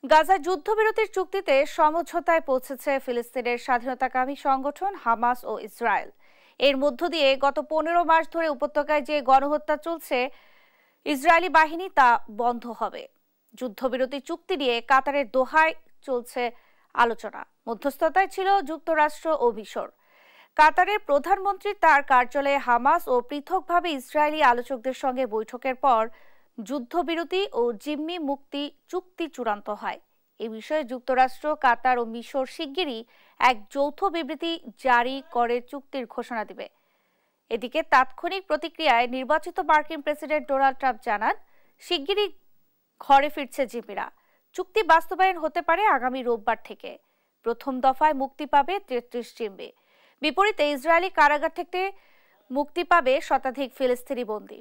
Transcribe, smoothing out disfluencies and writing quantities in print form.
গাজা যুদ্ধবিরতির চুক্তিতে সমঝোতায় পৌঁছেছে ফিলিস্তিনের স্বাধীনতাকামী সংগঠন হামাস ও ইসরায়েল। এর মধ্য দিয়ে গত 15 মাস ধরে উপত্যকায় যে গণহত্যা চলছে ইসরায়েলি বাহিনী তা বন্ধ হবে। যুদ্ধবিরতি চুক্তি নিয়ে কাতারের দোহায় চলছে আলোচনা। মধ্যস্থতায় ছিল যুক্তরাষ্ট্র ও মিশর। কাতারের প্রধানমন্ত্রী তার কার্যালয়ে হামাস ও পৃথকভাবে ইসরায়েলি আলোচকদের সঙ্গে বৈঠকের পর যুদ্ধবিরতি ও জিম্মি মুক্তি চুক্তি চূড়ান্ত হয়। এ বিষয়ে যুক্তরাষ্ট্র, কাতার ও মিশর শিগগিরই এক যৌথ বিবৃতি জারি করে চুক্তির ঘোষণা দিবে। এদিকে তাৎক্ষণিক প্রতিক্রিয়ায় নির্বাচিত মার্কিন প্রেসিডেন্ট ডোনাল্ড ট্রাম্প জানান, শিগগিরই ঘরে ফিরছে জিম্মিরা। চুক্তি বাস্তবায়ন হতে পারে আগামী রোববার থেকে। প্রথম দফায় মুক্তি পাবে 33 জিম্মি। বিপরীতে ইসরায়েলি কারাগার থেকে মুক্তি পাবে শতাধিক ফিলিস্তিনি বন্দী।